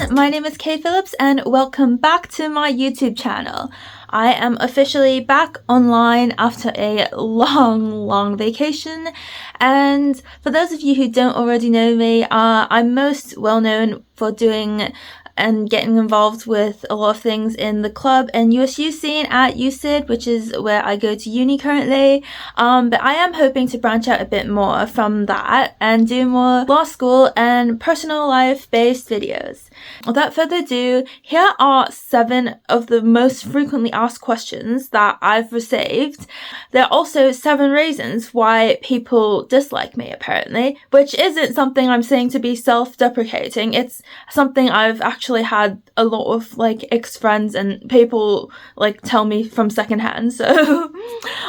everyone, my name is Kay Phillips and welcome back to my YouTube channel. I am officially back online after a long vacation, and for those of you who don't already know me, I'm most well known for doing and getting involved with a lot of things in the club and USU scene at usyd, which is where I go to uni currently. But I am hoping to branch out a bit more from that and do more law school and personal life based videos. Without further ado, here are 7 of the most frequently asked questions that I've received. There are also 7 reasons why people dislike me, apparently, which isn't something I'm saying to be self-deprecating. It's something I've actually had a lot of ex-friends and people tell me from secondhand. So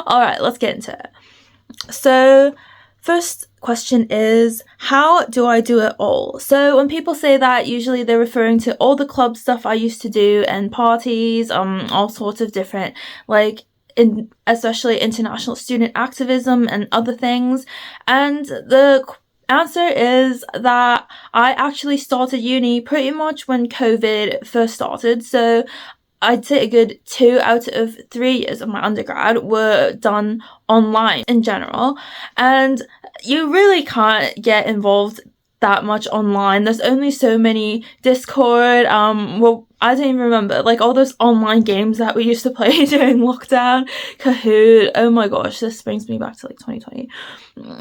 alright, let's get into it. So first question is, how do I do it all? So when people say that, usually they're referring to all the club stuff I used to do and parties, all sorts of different especially international student activism and other things. And the answer is that I actually started uni pretty much when COVID first started. So I'd say a good 2 out of 3 years of my undergrad were done online in general. And you really can't get involved that much online. There's only so many Discord, well, I don't even remember, all those online games that we used to play during lockdown, Kahoot, oh my gosh, this brings me back to 2020.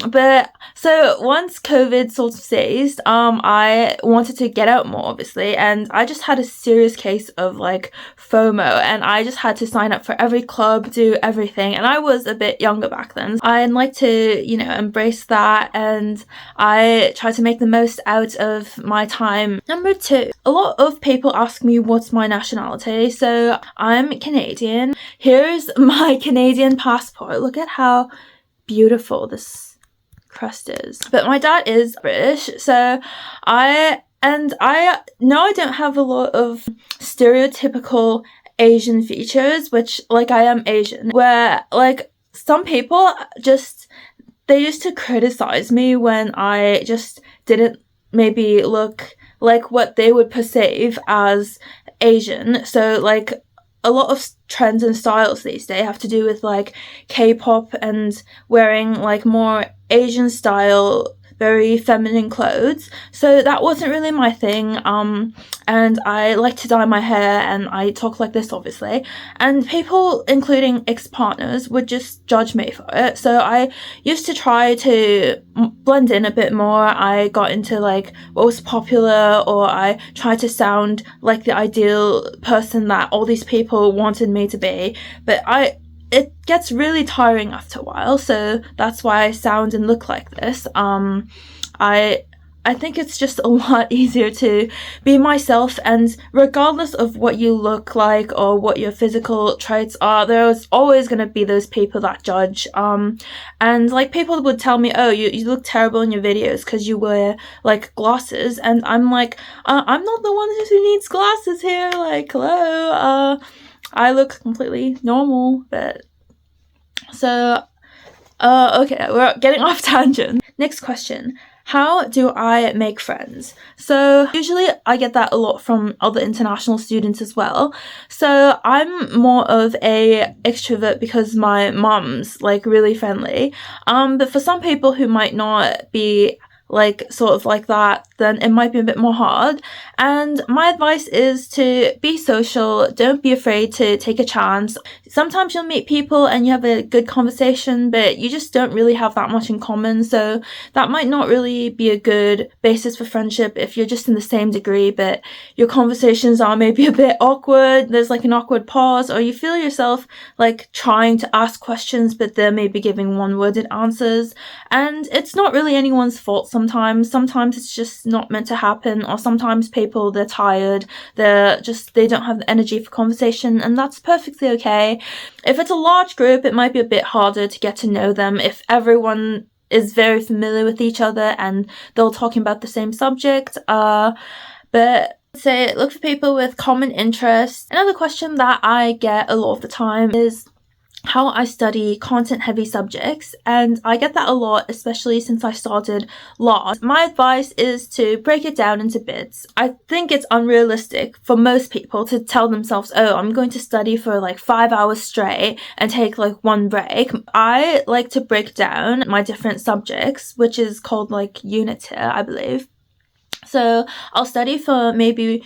But, so once COVID sort of ceased, I wanted to get out more, obviously, and I just had a serious case of, FOMO, and I just had to sign up for every club, do everything, and I was a bit younger back then. I'd like to, embrace that, and I tried to make the most out of my time. Number 2, a lot of people ask me what's my nationality, so I'm Canadian. Here's my Canadian passport. Look at how beautiful this crest is. But my dad is British, so I know I don't have a lot of stereotypical Asian features, which I am Asian, where some people they used to criticize me when I just didn't maybe look like what they would perceive as Asian. So a lot of trends and styles these days have to do with K-pop and wearing more Asian style, very feminine clothes. So that wasn't really my thing. And I like to dye my hair and I talk like this, obviously. And people, including ex-partners, would just judge me for it. So I used to try to blend in a bit more. I got into what was popular, or I tried to sound like the ideal person that all these people wanted me to be. But it gets really tiring after a while, so that's why I sound and look like this. I think it's just a lot easier to be myself, and regardless of what you look like or what your physical traits are, there's always going to be those people that judge. And people would tell me, oh, you look terrible in your videos because you wear glasses, and I'm I'm not the one who needs glasses here, hello, I look completely normal. But so okay, we're getting off tangent. Next question. How do I make friends? So usually I get that a lot from other international students as well. So I'm more of a extrovert because my mom's really friendly. But for some people who might not be sort of that, then it might be a bit more hard. And my advice is to be social. Don't be afraid to take a chance. Sometimes you'll meet people and you have a good conversation, but you just don't really have that much in common. So that might not really be a good basis for friendship if you're just in the same degree, but your conversations are maybe a bit awkward. There's an awkward pause, or you feel yourself trying to ask questions, but they're maybe giving one-worded answers. And it's not really anyone's fault sometimes it's just not meant to happen, or sometimes people, they're tired, they don't have the energy for conversation, and that's perfectly okay. If it's a large group, it might be a bit harder to get to know them if everyone is very familiar with each other and they're all talking about the same subject. But say look for people with common interests. Another question that I get a lot of the time is, how I study content-heavy subjects, and I get that a lot, especially since I started law. My advice is to break it down into bits. I think it's unrealistic for most people to tell themselves, oh, I'm going to study for like 5 hours straight and take like one break. I like to break down my different subjects, which is called like unit here, I believe. So I'll study for maybe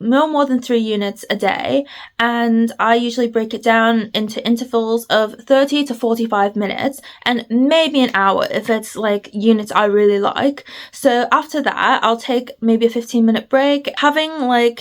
no more than 3 units a day, and I usually break it down into intervals of 30 to 45 minutes and maybe an hour if it's like units I really like. So after that, I'll take maybe a 15-minute break. Having like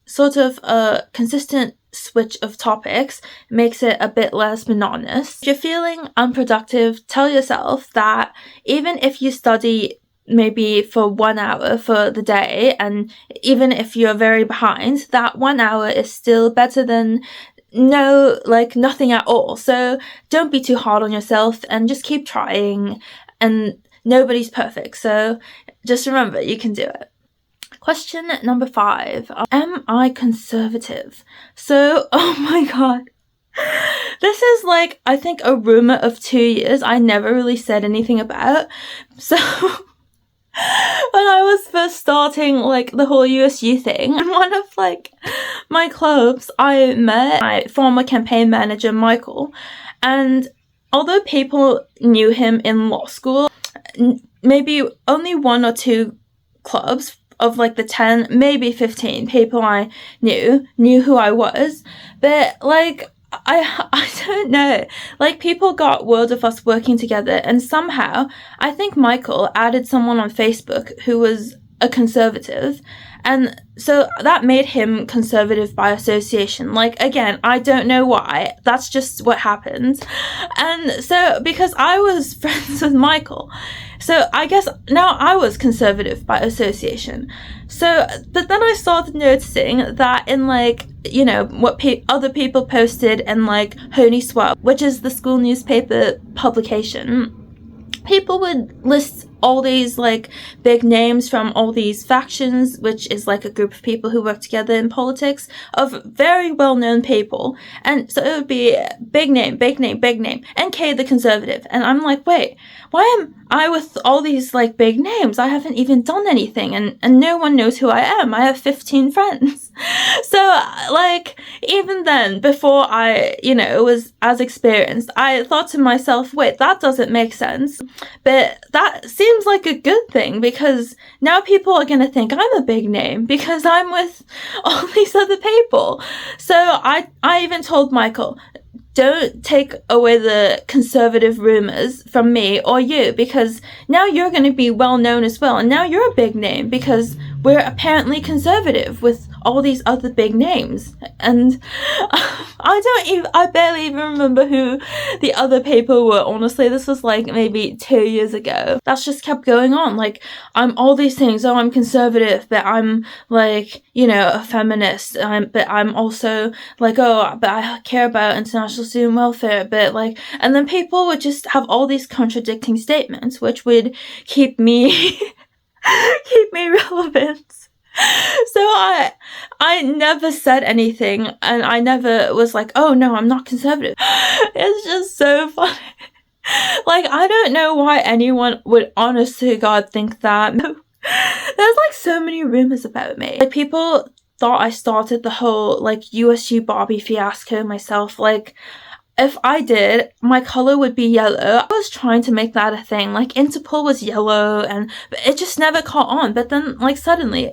sort of a consistent switch of topics makes it a bit less monotonous. If you're feeling unproductive, tell yourself that even if you study maybe for 1 hour for the day, and even if you're very behind, that 1 hour is still better than nothing at all. So don't be too hard on yourself and just keep trying, and nobody's perfect, so just remember you can do it. Question number 5. Am I conservative? So, oh my god. This is like, I think, a rumor of 2 years I never really said anything about. So when I was first starting like the whole USU thing, in one of like my clubs, I met my former campaign manager, Michael, and although people knew him in law school, maybe only 1 or 2 clubs of like the 10, maybe 15 people I knew who I was. But like, I don't know, like people got word of us working together, and somehow I think Michael added someone on Facebook who was a conservative, and so that made him conservative by association. Like, again, I don't know why, that's just what happened. And so because I was friends with Michael, so I guess now I was conservative by association. So, but then I started noticing that in like, you know, what other people posted in like Honey Swell, which is the school newspaper publication, people would list all these like big names from all these factions, which is like a group of people who work together in politics, of very well-known people. And so it would be big name, NK the conservative. And I'm like, wait, why am I with all these like big names? I haven't even done anything, and no one knows who I am. I have 15 friends. So like, even then, before I, was as experienced, I thought to myself, wait, that doesn't make sense. But that seems like a good thing, because now people are going to think I'm a big name because I'm with all these other people. So I even told Michael, don't take away the conservative rumors from me or you, because now you're going to be well known as well, and now you're a big name because we're apparently conservative with all these other big names. And I barely even remember who the other people were, honestly. This was like maybe 2 years ago. That's just kept going on. Like, I'm all these things. Oh, I'm conservative, but I'm like, a feminist. But I'm also like, oh, but I care about international student welfare. But like, and then people would just have all these contradicting statements, which would keep me relevant. So I never said anything, and I never was like, oh no, I'm not conservative. It's just so funny. Like, I don't know why anyone would honest to God think that. There's like so many rumors about me. Like, people thought I started the whole like USU Barbie fiasco myself. Like, if I did, my color would be yellow. I was trying to make that a thing. Like, Interpol was yellow, but it just never caught on. But then, like, suddenly,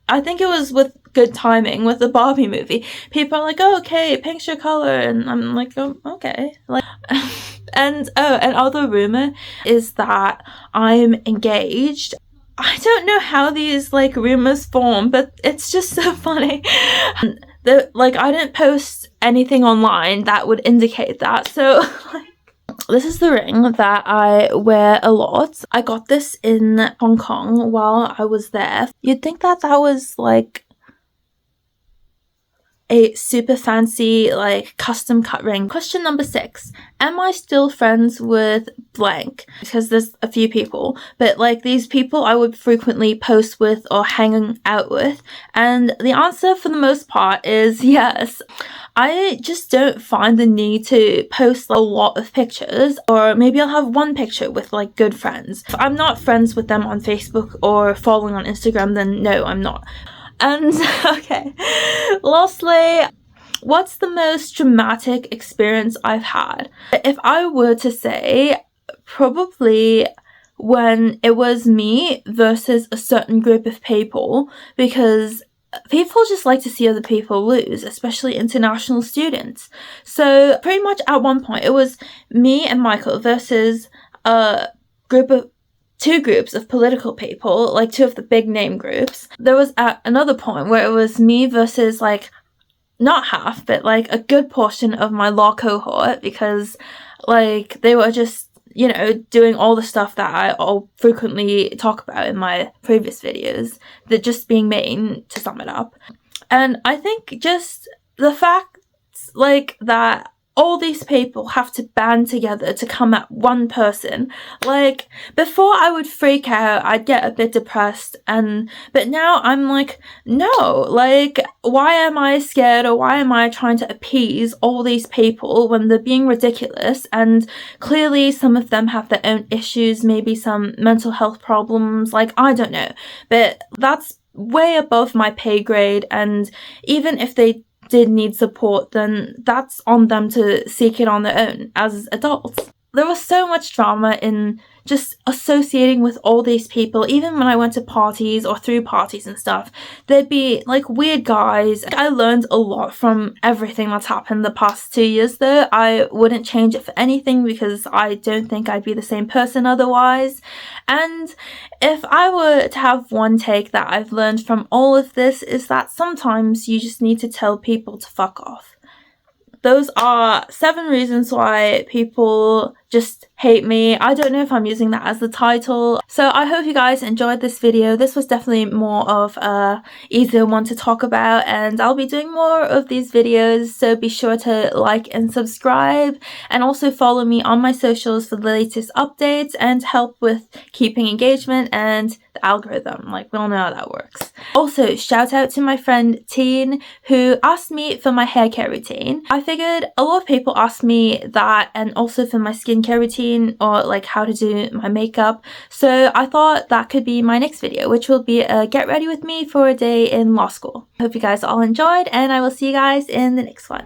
I think it was with good timing with the Barbie movie, people are like, oh, okay, pink's your color, and I'm like, oh, okay. Like, and other rumor is that I'm engaged. I don't know how these like rumors form, but it's just so funny. I didn't post anything online that would indicate that. So like, this is the ring that I wear a lot. I got this in Hong Kong while I was there. You'd think that was like a super fancy like custom cut ring. Question number 6. Am I still friends with blank? Because there's a few people, but like these people I would frequently post with or hang out with, and the answer for the most part is yes. I just don't find the need to post a lot of pictures, or maybe I'll have one picture with like good friends. If I'm not friends with them on Facebook or following on Instagram, then no, I'm not. And okay, lastly, what's the most dramatic experience I've had? If I were to say, probably when it was me versus a certain group of people, because people just like to see other people lose, especially international students. So pretty much at one point it was me and Michael versus a two groups of political people, like two of the big name groups. There was at another point where it was me versus like not half, but like a good portion of my law cohort, because like they were just, you know, doing all the stuff that I'll frequently talk about in my previous videos, that just being mean, to sum it up. And I think just the fact like that all these people have to band together to come at one person. Like, before I would freak out, I'd get a bit depressed, but now I'm like, no, like, why am I scared, or why am I trying to appease all these people when they're being ridiculous? And clearly some of them have their own issues, maybe some mental health problems, like, I don't know, but that's way above my pay grade, and even if they did need support, then that's on them to seek it on their own as adults. There was so much drama in just associating with all these people. Even when I went to parties or through parties and stuff, there'd be like weird guys. I learned a lot from everything that's happened the past 2 years though. I wouldn't change it for anything, because I don't think I'd be the same person otherwise. And if I were to have one take that I've learned from all of this, is that sometimes you just need to tell people to fuck off. Those are 7 reasons why people just hate me. I don't know if I'm using that as the title. So I hope you guys enjoyed this video. This was definitely more of a easier one to talk about, and I'll be doing more of these videos, so be sure to like and subscribe, and also follow me on my socials for the latest updates and help with keeping engagement and the algorithm. Like, we all know how that works. Also, shout out to my friend Teen, who asked me for my hair care routine. I figured a lot of people ask me that, and also for my skincare routine, or like how to do my makeup, so I thought that could be my next video, which will be a get ready with me for a day in law school. Hope you guys all enjoyed, and I will see you guys in the next one.